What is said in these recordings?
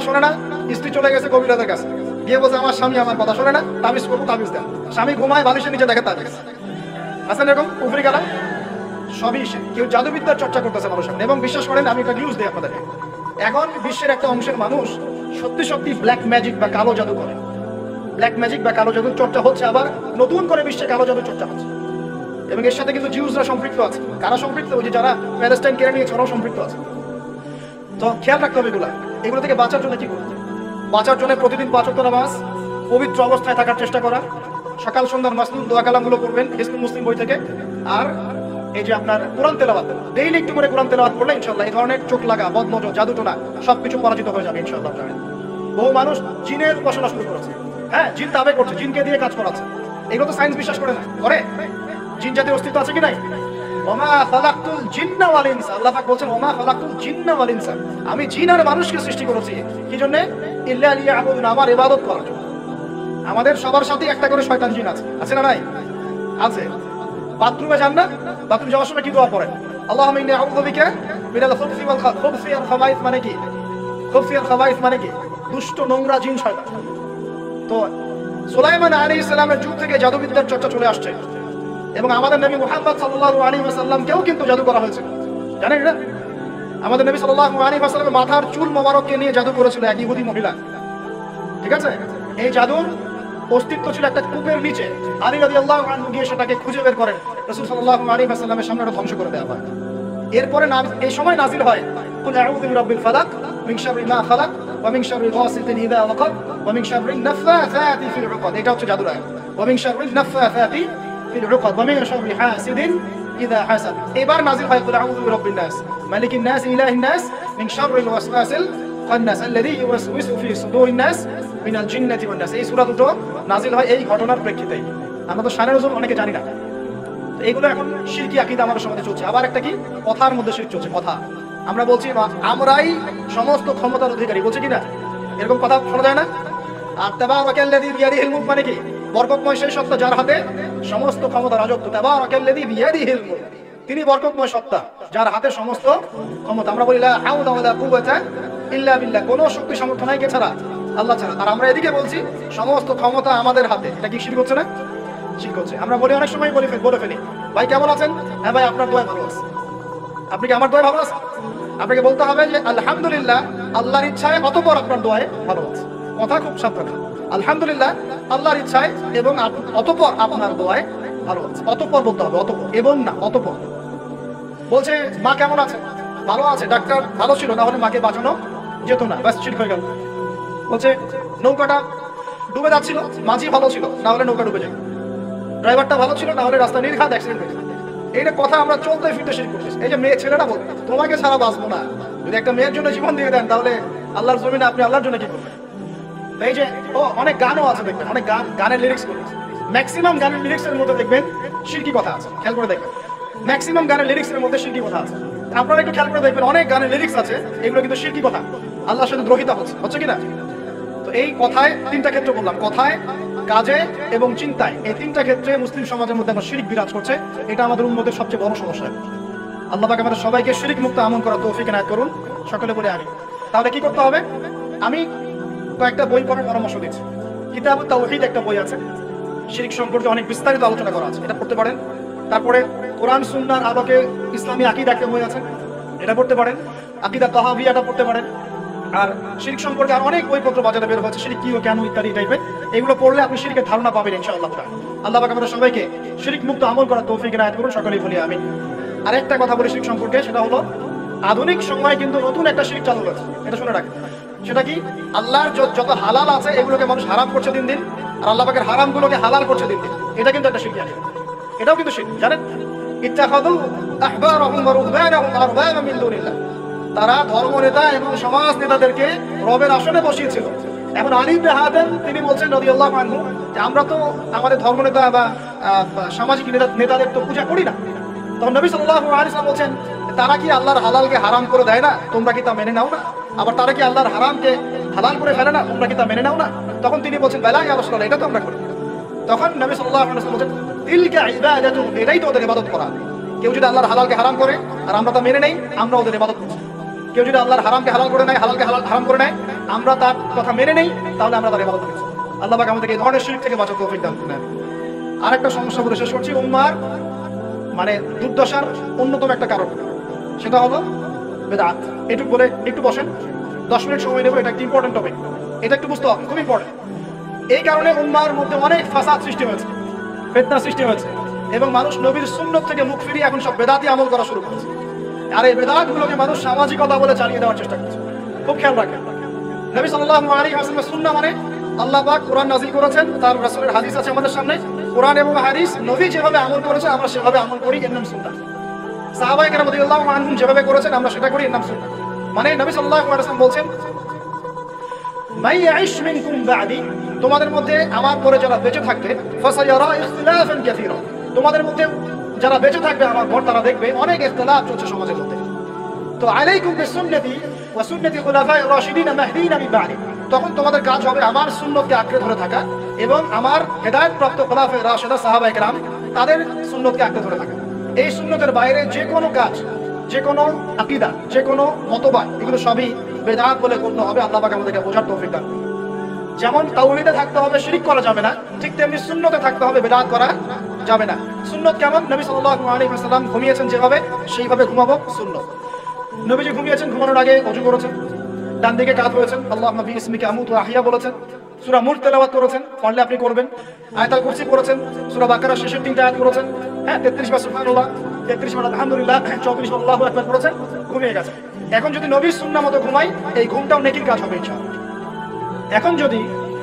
শোনে না, স্ত্রী চলে গেছে কবিরাজের কাছে, গিয়ে বলছে আমার স্বামী আমার কথা শোনে না, তাবিজ করবো, তাবিজ দেন। স্বামী ঘুমায়, বালিশের নিচে দেখে তাবিজ। আছেন এরকম উপরি গেলা? সবই কেউ জাদুবিদ্যার চর্চা করতেছে মানুষের সামনে। এবং বিশ্বাস করেন, আমি একটা নিউজ দিই আপনাদের, এখন বিশ্বের একটা অংশের মানুষ সত্যি সত্যি ব্ল্যাক ম্যাজিক বা কালো জাদু করে। ব্ল্যাক ম্যাজিক বা কালো জাদুর চর্চা হচ্ছে, আবার নতুন করে বিশ্বে কালো জাদুর চর্চা হচ্ছে। এবং এর সাথে কিন্তু জিউসরা সম্পৃক্ত আছে। কারা সম্পৃক্ত? ওই যে যারা প্যালেস্টাইন কেড়ে নিয়েছে ওরাও সম্পৃক্ত আছে। তো খেয়াল রাখতে হবে এগুলো থেকে বাঁচার জন্য কি করতে? বাঁচার জন্য প্রতিদিন 5 ওয়াক্ত নামাজ, পবিত্র অবস্থায় থাকার চেষ্টা করা, সকাল সন্ধ্যার মাসনুন দোয়া কালামগুলো করবেন হিজবুল মুসলিম বই থেকে। আর এই যে আপনার কোরআন তেলাওয়াত, ডেইলি একটু করে কোরআন তেলাওয়াত করলে ইনশাআল্লাহ এই ধরনের চোখ লাগা, বদনজর, জাদুটোনা সবকিছু পরাজিত হয়ে যাবে ইনশাআল্লাহ। বহু মানুষ জিনের উপাসনা শুরু করেছে। হ্যাঁ, জিন দাবি করছে, জিনকে দিয়ে কাজ করাচ্ছে। এগুলো তো সায়েন্স বিশ্বাস করে না, করে? জিন জাতির অস্তিত্ব আছে কি নাই? ওমা খালাকতুল জিন্না ওয়াল ইনসা, আল্লাহ পাক বলেন ওমা খালাকতুল জিন্না ওয়াল ইনসা, আমি জিন আর মানুষকে সৃষ্টি করেছি কি জন্য? ইল্লা লিয়াবুদুন, আমার ইবাদত করার জন্য। আমাদের সবার সাথে একটা করে শয়তান জিন আছে, আছে না নাই? আছে। বাথরুমে যান না, বাথরুম যাওয়ার সময় কি দোয়া পড়েন? আল্লাহুম্মা ইন্নী আউযু বিকা মিনাল খুবসি ওয়াল খুবসি ওয়াল খাবাইস, মানে কি? খুবসি ওয়াল খাবাইস মানে কি? দুষ্ট নোংরা জিন শয়তান। তো সুলাইমান আলাইহিস সালামের যুগ থেকে জাদুবিদ্যার চর্চা চলে আসছে, এবং আমাদের নবী মুহাম্মদ সাল্লাল্লাহু আলাইহি ওয়াসাল্লামকেও কিন্তু জাদু করা হয়েছে, জানেন না? আমাদের নবী সাল্লাল্লাহু আলাইহি ওয়াসাল্লামের মাথার চুল মোবারককে নিয়ে জাদু করেছিল এক ইহুদি মহিলা, ঠিক আছে? এই জাদুর অস্তিত্ব ছিল একটা কূপের নিচে। আলী রাদিয়াল্লাহু আনহু গিয়ে সেটাকে খুঁজে বের করেন, রাসূল সাল্লাল্লাহু আলাইহি ওয়াসাল্লামের সামনে ধ্বংস করে দেওয়া হয়। এরপরে এই সময় নাজিল হয় কুল আউযু বিরাব্বিল ফালাক মিন শাররি মা খালাক ওয়া মিন শাররি গাসিকিন ইযা ওয়াকাব ওয়া মিন শাররি নাফাসাতি ফিল উকাদ। এটা হচ্ছে জাদুর আয়াত। ওয়া মিন শাররি নাফাসাতি ফিল উকাদ ওয়া মিন শাররি হাসিদিন ইযা হাসাদ। এবার নাজিল হয় কুল আউযু বিরাব্বিন নাস মালিকিন নাস ইলাহিন নাস মিন শাররিল ওয়াসওয়াসিল খান্নাস আল্লাযী ইউওয়াসওয়িসু ফি সুদুরিন নাস মিনাল জিন্নাতি ওয়ান নাস। এই সূরা দুটো নাজিল হয় এই ঘটনার প্রেক্ষিতেই। আমরা তো শানে নজুল অনেকে জানি না। এইগুলো এখন শিরকি আকীদা আমাদের সমাজে চলছে। আবার একটা কি, কথার মধ্যে শিরক চলছে। কথা আমরা বলছি আমরাই সমস্ত ক্ষমতার অধিকারী, বলছি কিনা? এরকম কথা শোনা যায় না? আর তাবারাকাল্লাযী বিয়াদিহিল মুলক মানে কি? বরকতময় সেই সত্তা যার হাতে সমস্ত ক্ষমতা, রাজত্ব। তাবারাকাল্লাযী বিয়াদিহিল মুলক, তিনি বরকতময় সত্তা যার হাতে সমস্ত ক্ষমতা। আমরা বলি লা হাওলা ওয়ালা কুওয়াতা ইল্লা বিল্লাহ, কোনো শক্তি সামর্থ্য নাই কে ছাড়া? আল্লাহ ছাড়া। আর আমরা এদিকে বলছি সমস্ত ক্ষমতা আমাদের হাতে। এটা কি শিরক হচ্ছে না? শিরক হচ্ছে। আমরা বলি, অনেক সময় বলে ফেলি, ভাই কেমন আছেন? হ্যাঁ ভাই, আপনার দোয়া ভালো আছে। আপনি কি আমার দোয়া ভালো আছে? আপনাকে বলতে হবে যে আলহামদুলিল্লাহ, আল্লাহর ইচ্ছায় অতঃপর আপনার দোয়ায় ভালো আছে। কথা খুব সাবধান। আলহামদুলিল্লাহ আল্লাহর ইচ্ছায় এবং অতঃপর আপনার দোয়ায় ভালো আছে। অতঃপর বলতে হবে, অতঃপর এবং না, অতঃপর। বলছে মা কেমন আছে? ভালো আছে, ডাক্তার ভালো ছিল, না হলে মাকে বাঁচানো যেত না, ব্যাস ঠিক হয়ে গেল। বলছে নৌকাটা ডুবে যাচ্ছিল, মাঝি ভালো ছিল, না হলে নৌকা ডুবে যাবে। ড্রাইভারটা ভালো ছিল, না হলে রাস্তা নির্ঘাত অ্যাক্সিডেন্ট হয়েছে। এইটা কথা আমরা চলতে ফিরতে শিরক করতেছি। এই যে মেয়ে ছেলেটা বলবে তোমাকে ছাড়া বাঁচবো না, যদি একটা মেয়ের জন্য জীবন দিয়ে দেন তাহলে আল্লাহর জমিনে আপনি আল্লাহর জন্য কি করবেন? এই যে অনেক গানও আছে, দেখবেন অনেক গানের লিরিক্স করে, ম্যাক্সিমাম গানের লিরিক্সের মধ্যে দেখবেন শিরকি কথা আছে। খেয়াল করে দেখবেন ম্যাক্সিমাম গানের লিরিক্সের মধ্যে শিরকি কথা আছে। আপনারা একটু খেয়াল করে দেখবেন অনেক গানের লিরিক্স আছে, এগুলো কিন্তু শিরকি কথা, আল্লাহর সাথে দ্রোহিতা হচ্ছে কিনা? তো এই কথায় তিনটা ক্ষেত্র বললাম, কথায়, কাজে এবং চিন্তায়। এই তিনটা ক্ষেত্রে মুসলিম সমাজের মধ্যে আমরা শিরক বিরাজ করছে। এটা আমাদের উম্মতের সবচেয়ে বড় সমস্যা। আল্লাহ পাক আমাদের সবাইকে শিরক মুক্ত আমল করার তৌফিক এনায়েত করুন, সকলে বলে আমি। তাহলে কি করতে হবে? আমি কয়েকটা বই পড়ার পরামর্শ দিচ্ছি। কিতাবুত তাওহীদ একটা বই আছে, শিরক সম্পর্কে অনেক বিস্তারিত আলোচনা করা আছে, এটা পড়তে পারেন। তারপরে কোরআন সুন্নাহর আলোকে ইসলামী আকীদা একটা বই আছে, এটা পড়তে পারেন। আকীদা তাহাবিয়াটা পড়তে পারেন। আর শিরক সম্পর্কে আর অনেক বইপত্র বাজারে বের হচ্ছে, শিরক কি ও কেন ইত্যাদি টাইপের। এগুলো পড়লে আপনি শিরকের ধারণা পাবেন ইনশাআল্লাহ। আল্লাহ পাক আমাদের সবাইকে শিরক মুক্ত আমল করার তৌফিক এনায়েত করুন, সকলেই বলি আমিন। আর একটা কথা বলি শিরক সম্পর্কে, সেটা হলো আধুনিক সময়ে কিন্তু নতুন একটা শিরক চালু হয়েছে, এটা শুনে রাখেন। সেটা কি? আল্লাহর যত হালাল আছে এগুলোকে মানুষ হারাম করছে দিন দিন, আর আল্লাহ পাকের হারামগুলোকে হালাল করছে দিন দিন। এটা কিন্তু একটা শিরক, এটাও কিন্তু শিরক, জানেন? ইত্তাখাযু আহবারহুম ওয়া রুহবানাহুম আরবাবা মিন দুনিল্লাহ, তারা ধর্ম নেতা এবং সমাজ নেতাদেরকে রবের আসনে বসিয়েছিল। এখন আলী ইবনে হাতেম তিনি বলছেন রাদিয়াল্লাহু আনহু যে আমরা তো আমাদের ধর্ম নেতা বা সামাজিক নেতাদের তো পূজা করি না। তখন নবী সাল্লাল্লাহু আলাইহি ওয়াসাল্লাম বলছেন তারা কি আল্লাহর হালালকে হারাম করে দেয় না? তোমরা কি তা মেনে নাও না? আবার তারা কি আল্লাহর হারামকে হালাল করে ফেলে না? তোমরা কি তা মেনে নাও না? তখন তিনি বলছেন বেলা ইয়া রাসূলুল্লাহ, এটা তো আমরা করি। তখন নবী সাল্লাল্লাহু আলাইহি ওয়াসাল্লাম বলছেন তিলকা ইবাদাতু, এটাই তো ওদের ইবাদত করা। কেউ যদি আল্লাহর হালালকে হারাম করে আর আমরা তা মেনে নেই, আমরা ওদের ইবাদত করছি। কেউ যদি আল্লাহর হারামকে হালাল করে নেয়, হালালকে হারাম করে নেয়, আমরা তার কথা মেনে নেই, তাহলে আমরা তার ইবাদত করছি। আল্লাহ পাক আমাদেরকে এই ধরনের শিরক থেকে বাঁচার তৌফিক দান করুন। আরেকটা সমস্যা বলে শেষ করছি, উম্মার মানে দুর্দশার অন্যতম একটা কারণ, সেটা হলো বেদাত। এটুকু বলে একটু বসেন, 10 মিনিট সময় নেব। এটা একটা ইম্পর্টেন্ট টপিক, এটা একটু বুঝতে হবে, খুব ইম্পর্টেন্ট। এই কারণে উম্মার মধ্যে অনেক ফাসাদ সৃষ্টি হয়েছে, ফিতনা সৃষ্টি হয়েছে, এবং মানুষ নবীর সুন্নত থেকে মুখ ফিরিয়ে এখন সব বেদাতি আমল করা শুরু করেছে। আর এই বেদাতগুলোকে মানুষ সামাজিকতা বলে চালিয়ে দেওয়ার চেষ্টা করছে। খুব খেয়াল রাখেন, নবী সাল্লাল্লাহু আলাইহি ওয়াসাল্লামের সুন্নাহ মানে আল্লাহ পাক কোরআন নাযিল করেছেন, তার রাসূলের হাদিস আছে আমাদের সামনে। কোরআন এবং হাদিস, নবী যেভাবে আমল করেছেন আমরা সেভাবে আমল করি, এর নাম সুন্নাহ। সাহাবায়ে কেরাম রাদিয়াল্লাহু আনহুম যেভাবে করেছেন আমরা সেটা করি, এর নাম সুন্নাহ। মানে নবী সাল্লাল্লাহু আলাইহি ওয়াসাল্লাম বলছেন, মাই ইয়াইশ মিনকুম বা'দি, তোমাদের মধ্যে আমার পরে যারা বেঁচে থাকবে, ফাসায়ারা ইখতিলাফান কাসীরা, তোমাদের মধ্যে যারা বেঁচে থাকবে আমার পর তারা দেখবে অনেক ইখতিলাফ চলছে সমাজের মধ্যে। তো আলাইকুম বিসুন্নতি ওয়া সুন্নতি খুলাফায়ে রাশিদিন মাহদিন মিন বা'দি, তখন তোমাদের কাজ হবে আমার সুন্নতকে আঁকড়ে ধরে থাকা এবং আমার হেদায়েতপ্রাপ্ত খুলাফায়ে রাশিদা সাহাবায়ে কেরাম তাদের সুন্নতকে আঁকড়ে ধরে থাকা। এই সুন্নতের বাইরে যে কোনো কাজ, যে কোনো আকীদা, যে কোনো মতবাদ, এগুলো সবই বেদাত বলে গণ্য হবে। আল্লাহ পাক আমাদেরকে বোঝার তৌফিক দান। যেমন তাওহীদে থাকতে হবে, শিরক করা যাবে না, ঠিক তেমনি সুন্নতে থাকতে হবে, বেদাত করা যাবে না। সুন্নত কেমন? নবী সাল্লাল্লাহু আলাইহি ওয়াসাল্লাম ঘুমিয়েছেন যেভাবে, সেইভাবে ঘুমাবো, সুন্নত। নবীজি ঘুমিয়েছেন, ঘুমানোর আগে ওযু করেছেন, ডান দিকে কাত হয়েছেন, আল্লাহুম্মা বিইসমিকা আমুতু ওয়া আহইয়া বলেছেন, সূরা মুলক তেলাওয়াত করেছেন, পারলে আপনি করবেন। আয়াতুল কুরসি পড়েছেন, সূরা বাকারার শেষের 3টা আয়াত করেছেন, 33 বার সুবহানাল্লাহ, 33 বার আলহামদুলিল্লাহ, 34 বার আল্লাহু আকবার করেছেন, ঘুমিয়ে গেছেন। এখন যদি নবীর সুন্নাহ মতো ঘুমাই, এই ঘুমটাও নেকির কাজ হবে ইনশাআল্লাহ। এখন যদি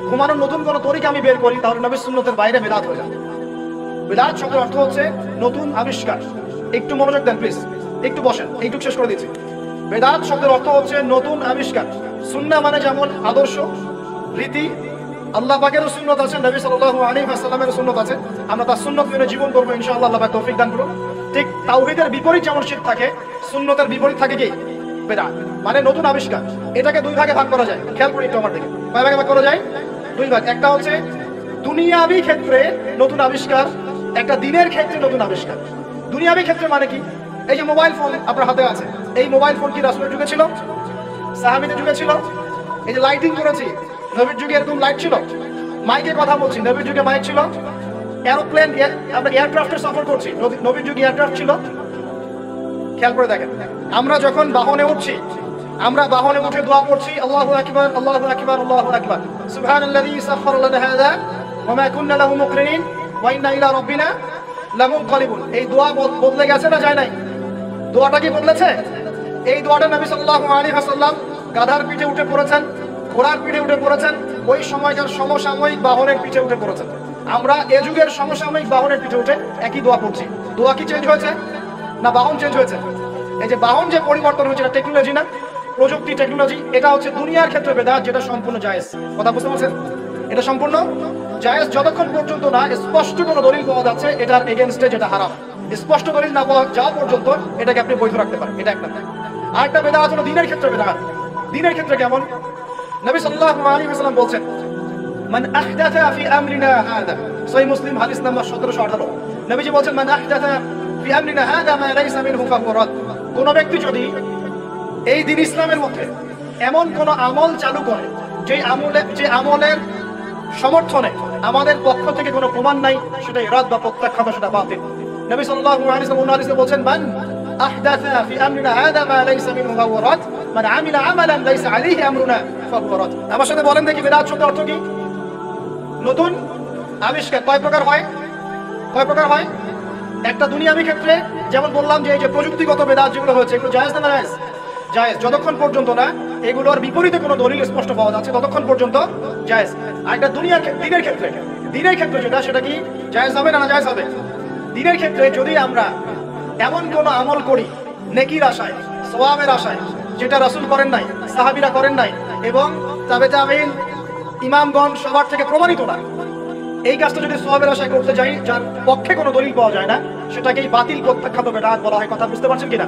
ঘুমানোর নতুন কোনো তরিকা আমি বের করি, তাহলে নবীর সুন্নতের বাইরে বেদাত হয়ে যাবে। বেদাত শব্দের অর্থ হচ্ছে নতুন আবিষ্কার। একটু মনোযোগ দেন প্লিজ, একটু বসেন, এইটুকু শেষ করে দিচ্ছি। বেদাত শব্দের অর্থ হচ্ছে নতুন আবিষ্কার। সুন্নাহ মানে যেমন আদর্শ, রীতি, আল্লাহ পাকেরও সুন্নত আছে, নবী সাল্লাল্লাহু আলাইহি ওয়াসাল্লামের সুন্নত আছে, আমরা তার সুন্নত মেনে জীবন করবো ইনশাআল্লাহ, আল্লাহ পাক তৌফিক দান করুন। ঠিক তাওহীদের বিপরীত যেমন শিরক থাকে, সুন্নতের বিপরীত থাকে কি? বেদাত, মানে নতুন আবিষ্কার। এটাকে দুই ভাগে ভাগ করা যায়, খেয়াল করি একটু আমার দিকে। কয় ভাগে ভাগ করা যায়? দুই ভাগ। একটা হচ্ছে দুনিয়াবি ক্ষেত্রে নতুন আবিষ্কার, একটা দিনের ক্ষেত্রে নতুন আবিষ্কার। দুনিয়াবি ক্ষেত্রে মানে কি? এই যে মোবাইল ফোন আপনার হাতে আছে, এই মোবাইল ফোন কি রাসূলের যুগে ছিল? সাহাবীদের যুগে ছিল? এই যে লাইটিং করেছি, নবীর যুগে এরকম লাইট ছিল? মাইকে কথা বলছি, নবীর যুগে মাইক ছিল? এরোপ্লেন, আমরা এয়ারক্রাফটে সফর করছি, নবীর যুগে এয়ারক্রাফট ছিল? খেয়াল করে দেখেন, আমরা যখন বাহনে উঠছি, আমরা বাহনে উঠে দোয়া করছি, আল্লাহু আকবার, আল্লাহু আকবার, আল্লাহু আকবার, সুবহানাল্লাযী সাখখারা লানা হাযা ওয়া মা কুন্না লাহু মুকরিনিন ওয়া ইন্না ইলা রাব্বিনা লামুনকালিবুন। এই দোয়া বদলে গেছে না যায় নাই? দোয়াটা কি বদলেছে? এই দোয়াটা নবী সাল্লাল্লাহু আলাইহি ওয়াসাল্লাম গাধার পিঠে উঠে পড়েছেন, ঘোড়ার পিঠে উঠে পড়েছেন, ওই সময়কার সমসাময়িক বাহনের পিঠে উঠে পড়েছেন। আমরা এ যুগের সমসাময়িক বাহনের পিঠে উঠে একই দোয়া পড়ছি। দোয়া কি চেঞ্জ হয়েছে না বাহন চেঞ্জ হয়েছে? এই যে বাহন যে পরিবর্তন হয়েছে, এটা টেকনোলজি না, প্রযুক্তি, টেকনোলজি। এটা হচ্ছে দুনিয়ার ক্ষেত্রে বেদাত, যেটা সম্পূর্ণ জায়েজ। কথা বুঝতে পারছেন? এটা সম্পূর্ণ জায়েজ যতক্ষণ পর্যন্ত না স্পষ্ট কোনো দলিল পাওয়া যাচ্ছে এটার এগেইনস্টে, যেটা হারাম। স্পষ্ট দলিল না পাওয়া যাওয়া পর্যন্ত এটাকে আপনি বৈধ রাখতে পারেন, এটা একটা। আরেকটা বেদাত হলো দ্বীনের ক্ষেত্রে বেদাত। দ্বীনের ক্ষেত্রে কেমন? নবী সাল্লাল্লাহু আলাইহি ওয়াসাল্লাম বলছেন, মান আহদাথা ফি আমরিনা হাদা, সহিহ মুসলিম হাদিস নাম্বার 1718। নবীজি বলছেন, মান আহদাথা ফি আমরিনা হাদা মা লাইসা মিনহু ফাহুয়া রাদ। কোন ব্যক্তি যদি এই দ্বীন ইসলামের মধ্যে এমন কোন আমল চালু করে যে আমলের সমর্থনে আমাদের পক্ষ থেকে কোনো প্রমাণ নাই, সেটা ইরাদ বা প্রত্যাখ্যাত, সেটা বাতিল। নবী সাল্লাল্লাহু আলাইহি ওয়াসাল্লাম বলেছেন, মান আহদাথা ফি আমরিনা হাদা মা লাইসা মিনহু ফাহুয়া রাদ, মান আমিলা আমালান লাইসা আলাইহি আমরুনা ফাহুয়া রাদ। আমার সাথে বলেন দেখি, বেদাত শব্দের অর্থ কি? নতুন আবিষ্কার। কয় প্রকার হয়? কয় প্রকার হয়? একটা দুনিয়াবি ক্ষেত্রে, যেমন বললাম যে এই যে প্রযুক্তিগত বেদাত যেগুলো হয়েছে, এগুলো জায়েজ না জায়েজ? জায়েজ, যতক্ষণ পর্যন্ত না এগুলোর বিপরীতে কোনো দলিল স্পষ্ট পাওয়া যাচ্ছে ততক্ষণ পর্যন্ত জায়েজ। আর একটা দিনের ক্ষেত্রে, দিনের ক্ষেত্রে যেটা, সেটা কি জায়েজ হবে না না জায়েজ হবে? দিনের ক্ষেত্রে যদি আমরা এমন কোনো আমল করি নেকির আশায়, সওয়াবের আশায়, যেটা রাসূল করেন নাই, সাহাবীরা করেন নাই, এবং তাবে তাবেঈন, ইমামগণ সবার থেকে প্রমাণিত না, এই কাজটা যদি সওয়াবের আশায় করতে যাই, যার পক্ষে কোনো দলিল পাওয়া যায় না, সেটাকেই বাতিল, প্রত্যাখ্যাত বেদাত বলা হয়। কথা বুঝতে পারছেন কিনা?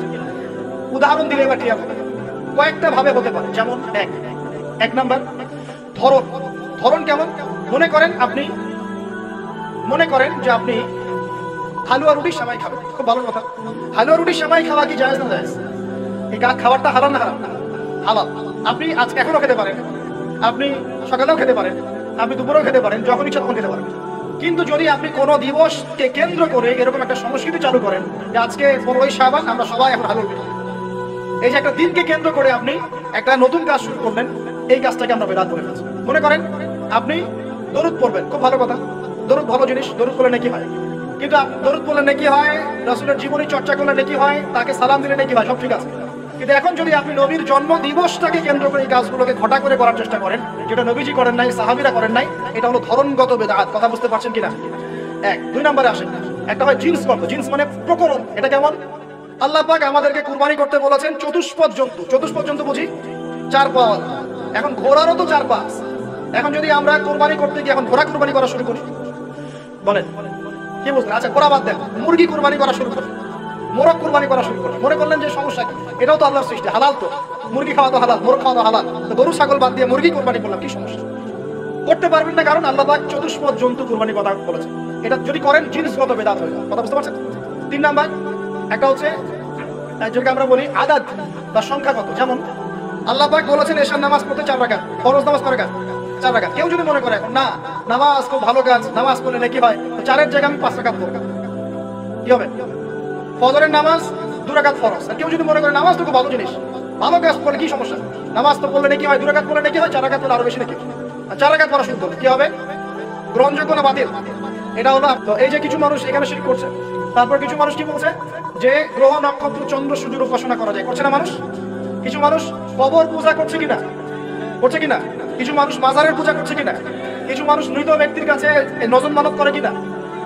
উদাহরণ দিলে এবার ক্লিয়ার হবে। কয়েকটা ভাবে হতে পারে। যেমন এক নাম্বার ধরন কেমন? মনে করেন যে আপনি হালুয়া রুটি সেমাই খাবেন, খুব ভালো কথা। হালুয়া রুটি সেমাই খাওয়া কি জায়েজ না জায়েজ? এই খাবারটা হারাম না হারাম? হালাল। আপনি আজকে এখনো খেতে পারেন, আপনি সকালেও খেতে পারেন, আপনি দুপুরেও খেতে পারেন, যখন ইচ্ছা তখন খেতে পারেন। কিন্তু যদি আপনি কোনো দিবসকে কেন্দ্র করে এরকম একটা সংস্কৃতি চালু করেন যে আজকে 15ই শাবান আমরা সবাই এখন হালাল খাবো, এই যে একটা দিনকে কেন্দ্র করে আপনি একটা নতুন কাজ শুরু করলেন, এই কাজটাকে আমরা বেদাত বলে ফেলছি। মনে করেন আপনি দরুদ পড়বেন, খুব ভালো কথা, দরুদ ভালো জিনিস, দরুদ পড়লে নেকি হয়। কিন্তু দরুদ পড়লে নেকি হয়, রাসূলের জীবনী চর্চা করলে নেকি হয়, তাকে সালাম দিলে নেকি হয়, সব ঠিক আছে। কিন্তু এখন যদি আপনি নবীর জন্ম দিবসটাকে কেন্দ্র করে এই কাজগুলোকে ঘটা করে করার চেষ্টা করেন, যেটা নবীজি করেন নাই, সাহাবীরা করেন নাই, এটা হলো ধরনগত বেদাত। কথা বুঝতে পারছেন কিনা? এক। 2 নম্বরে আসেন, একটা হয় জিন্সগত। জিন্স মানে প্রকরণ। এটা কেমন? আল্লাহ পাক আমাদেরকে কুরবানি করতে বলেছেন চতুষ্পদ জন্তু। চতুষ্পদ জন্তু বুঝি 4 পা। এখন ঘোড়ারও তো 4 পা। এখন যদি আমরা কুরবানি করতে গিয়ে এখন ঘোড়া কুরবানি করা শুরু করি, বলেন কি বুঝলেন? আচ্ছা ঘোড়া বাদ দেন, মুরগি কুরবানি করা শুরু করি, মোরগ কুরবানি করা শুরু করি, মনে করলেন যে সমস্যা কি, এটাও তো আল্লাহর সৃষ্টি, হালাল তো, মুরগি খাওয়া তো হালাল, মোরগ খাওয়া তো হালাল, তো গরু ছাগল বাদ দিয়ে মুরগি কুরবানি করলাম, কি সমস্যা? করতে পারবেন না, কারণ আল্লাহ পাক চতুষ্পদ জন্তু কুরবানি কথা বলেছেন। এটা যদি করেন জিনসগত বেদাত হয়ে যায়। কথা বুঝতে পারছেন? 3 নাম্বার একটা হচ্ছে যেটাকে আমরা বলি আদাদ বা সংখ্যাগত। যেমন আল্লাহ পাক বলেছেন এশার নামাজ পড়তে 4 রাকাত, ফরজ নামাজ কয় রাকাত? 4 রাকাত। কেউ যদি মনে করে এখন না নামাজ খুব ভালো কাজ, নামাজ পড়লে নাকি হয়, তো 4-এর জায়গায় আমি 5 রাকাত পড়ব, কি হবে? ফজরের নামাজ 2 রাকাত ফরজ। আর কেউ যদি মনে করে নামাজ তো খুব ভালো জিনিস, ভালো কাজ পড়লে কি সমস্যা, নামাজ তো পড়লে নাকি হয়, 2 রাকাত পড়লে নাকি হয়, 4 রাকাত পড়লে আরো বেশি নাকি। আর 4 রাকাত পড়া শুরু করলে কি হবে? গ্রহণযোগ্য না বাতিল? এটা হলো। তো এই যে কিছু মানুষ এখানে শিরক করছে, তারপর কিছু মানুষ কি বলছে যে গ্রহ নক্ষত্র চন্দ্র সূর্যের উপাসনা করা যায়, করছে না মানুষ? কিছু মানুষ কবর পূজা করছে কিনা, করছে কিনা? কিছু মানুষ মাজারের পূজা করছে কিনা? কিছু মানুষ মৃত ব্যক্তির কাছে নজর মানত করে কিনা?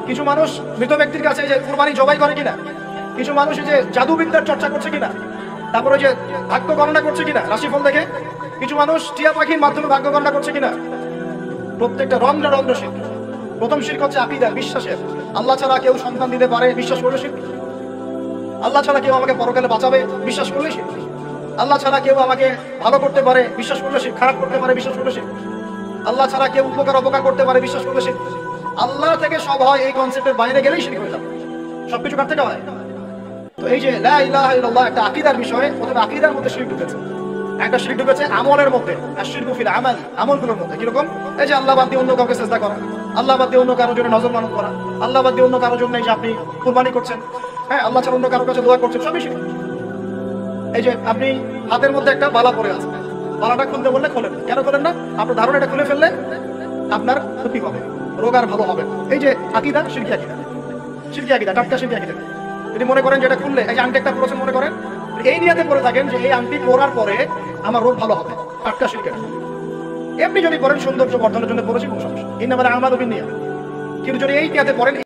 কিছু মানুষ মৃত ব্যক্তির কাছে যে কুরবানি জবাই করে কিনা? কিছু মানুষ যে জাদুবিদ্যার চর্চা করছে কিনা? তারপরে যে ভাগ্য গণনা করছে কিনা রাশিফল দেখে? কিছু মানুষ টিয়া পাখির মাধ্যমে ভাগ্য গণনা করছে কিনা? প্রত্যেকটা রন্ধ্র শিরক। প্রথম শিরক হচ্ছে আকীদা, বিশ্বাসের। আল্লাহ ছাড়া কেউ সন্তান দিতে পারে, বিশ্বাস করলে শিরক। আল্লাহ ছাড়া কেউ আমাকে পরকালে বাঁচাবে, বিশ্বাস করলে শিরক। আল্লাহ ছাড়া কেউ আমাকে ভালো করতে পারে, বিশ্বাস করলে শিরক। খারাপ করতে পারে, বিশ্বাস করলে শিরক। আল্লাহ ছাড়া কেউ উপকার অপকার করতে পারে, বিশ্বাস করলে শিরক। আল্লাহ থেকে সব হয়, এই কনসেপ্টের বাইরে গেলেই শিরক হয়ে যাবে। সবকিছু কার থেকে হয়? তো এই যে লা ইলাহা ইল্লাল্লাহ একটা আকীদার বিষয়, ওদের আকীদার মধ্যে শিরক ঢুকেছে। একটা শিরক ঢুকেছে আমলের মধ্যে, আশরিকু ফিল আমাল, আমলগুলোর মধ্যে। কিরকম? এই যে আল্লাহ বাদ দিয়ে অন্য কাউকে সিজদা করা, আল্লাহ বাদ দিয়ে অন্য কারোর জন্য নজর মানত করা, আল্লাহ বাদ দিয়ে অন্য কারোর জন্য এই যে আপনি কুরবানি করছেন, হ্যাঁ আল্লাহ ছাড়া অন্য কারোর কাছে দোয়া করছেন, সবই শিরক। এই যে আপনি হাতের মধ্যে একটা বালা পরে আছে, বালাটা খুলতে বললে খোলেন, কেন খোলেন না? আপনার ধারণা এটা খুলে ফেললে আপনার ক্ষতি হবে, রোগ আর ভালো হবে। এই যে আকীদা, শিরকি আকীদা, শিরকি আকীদা, টাটকা শিরকি আকীদা। যদি মনে করেন যে এটা খুললে, এই যে আংটি একটা পড়েছেন মনে করেন, এই নিয়াতে পড়ে থাকেন যে এই আংটি পরার পরে আমার রোগ ভালো হবে, টাটকা শিরকি। এমনি যদি পড়েন সৌন্দর্য বর্ধনের জন্য পড়েছি, কোনো সমস্যা, ইন্নামাল আমালু বিন্নিয়াত। কিন্তু যদি এই নিয়াতে পড়েন